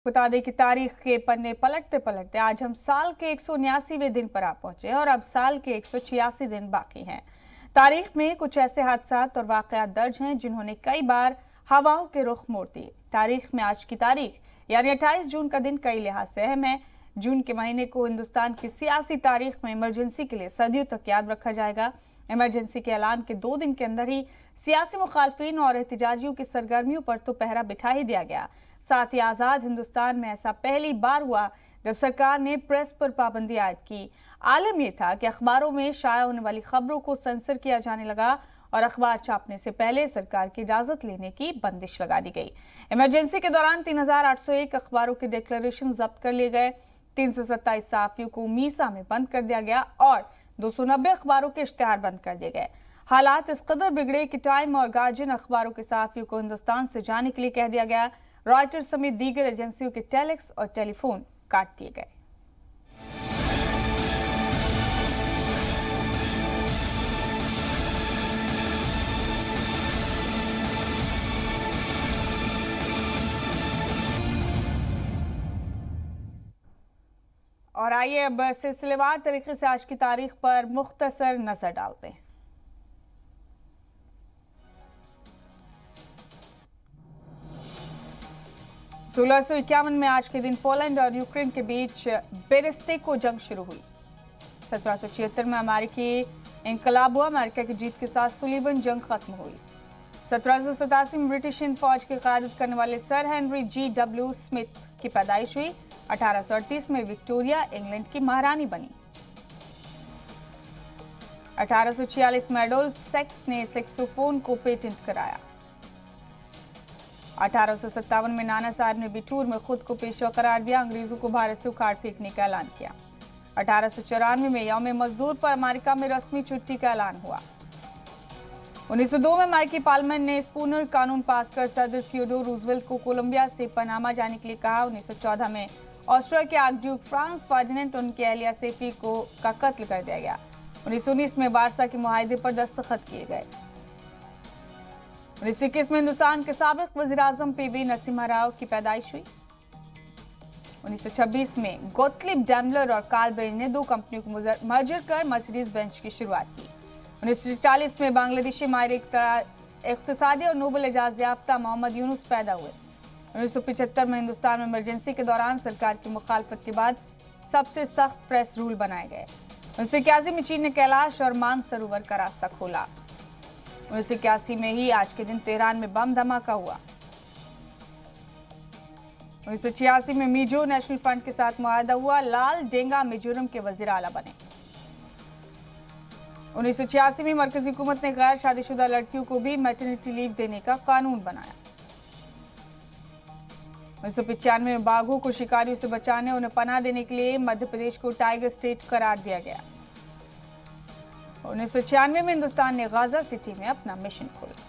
बता दें कि तारीख के पन्ने पलटते पलटते आज हम साल के 179वें दिन पर आ पहुंचे और अब साल के 186 दिन बाकी हैं। तारीख में कुछ ऐसे हादसा और वाकयात दर्ज हैं जिन्होंने कई बार हवाओं के रुख मोड़ दिए। तारीख में आज की तारीख यानी 28 जून का दिन कई लिहाज से अहम है। जून के महीने को हिंदुस्तान की सियासी तारीख में इमरजेंसी के लिए सदियों तक याद रखा जाएगा। इमरजेंसी के ऐलान के 2 दिन के अंदर ही सियासी मुखालफिन और एहतजाजियों की सरगर्मियों पर तो पहरा बिठा ही दिया गया। साथ ही आज़ाद हिंदुस्तान में ऐसा पहली बार हुआ जब सरकार ने प्रेस पर पाबंदी आयद की। आलम यह था कि अखबारों में शाया होने वाली खबरों को सेंसर किया जाने लगा और अखबार छापने से पहले सरकार की इजाजत लेने की बंदिश लगा दी गई। इमरजेंसी के दौरान 3801 अखबारों के डिक्लेरेशन जब्त कर लिए गए। 327 सहाफियों को मीसा में बंद कर दिया गया और 290 अखबारों के इश्तिहार बंद कर दिए गए। हालात इस कदर बिगड़े कि टाइम और गार्जियन अखबारों के सहाफियों को हिंदुस्तान से जाने के लिए कह दिया गया। रॉयटर्स समेत दीगर एजेंसियों के टेलेक्स और टेलीफोन काट दिए गए। और आइए अब सिलसिलेवार तरीके से आज की तारीख पर मुख्तसर नजर डालते हैं। 1651 में आज के दिन पोलैंड और यूक्रेन के बीच बेरेस्तेको जंग शुरू हुई। 1776 में अमेरिकी इनकलाब हुआ। अमेरिका की जीत के साथ सुलिवन जंग खत्म हुई। 1787 में ब्रिटिश हिंद फौज की क़यादत करने वाले सर हेनरी G.W. स्मिथ की पैदाइश हुई। 1838 में विक्टोरिया इंग्लैंड की महारानी बनी। 1846 में एडोल्फ सेक्स ने सेक्सोफोन को पेटेंट कराया। 1857 में नाना साहब ने बिठूर में खुद को पेशवा करार दिया। अंग्रेजों को भारत से उखाड़ फेंकने का ऐलान किया। 1894 में यौम मजदूर पर अमेरिका में रस्मी छुट्टी का ऐलान हुआ। 1902 में अमेरिकी पार्लियामेंट ने स्पूनर कानून पास कर सदर थियोडोर रूजवेल्ट को कोलंबिया से पनामा जाने के लिए कहा। 1914 में ऑस्ट्रिया के आर्कड्यूक फ्रांस फर्डिनेंड और उनकी अहलिया सेफी का कत्ल कर दिया गया। 1919 में वारसा के मुआहदे पर दस्तखत किए गए। 1921 में हिंदुस्तान के साबिक वज़ीर-ए-आज़म पीवी नरसिम्हा राव की पैदाइश हुई। 1926 में गोटलिब डैमलर और कार्ल बेंज ने 2 कंपनियों को मर्जर कर मर्सिडीज बेंच की शुरुआत की। 1940 में बांग्लादेशी माहिर इक्तिसादी और नोबेल एजाज याफ्ता मोहम्मद यूनुस पैदा हुए। 1975 में हिंदुस्तान में इमरजेंसी के दौरान सरकार की मुखालफत के बाद सबसे सख्त प्रेस रूल बनाए गए। 1981 में चीन ने कैलाश और मानसरोवर का रास्ता खोला। 1981 में ही आज के दिन तेहरान में बम धमाका हुआ। 1986 में मिजो नेशनल फ्रंट के साथ मुआहदा हुआ। लाल डेंगा मिजोरम के वजीर आला बने। 1986 में मरकजी हुकूमत ने गैर शादीशुदा लड़कियों को भी मैटरनिटी लीव देने का कानून बनाया। 1995 में बाघों को शिकारियों से बचाने और उन्हें पनाह देने के लिए मध्य प्रदेश को टाइगर स्टेट करार दिया गया। 1996 में हिंदुस्तान ने गाजा सिटी में अपना मिशन खोला।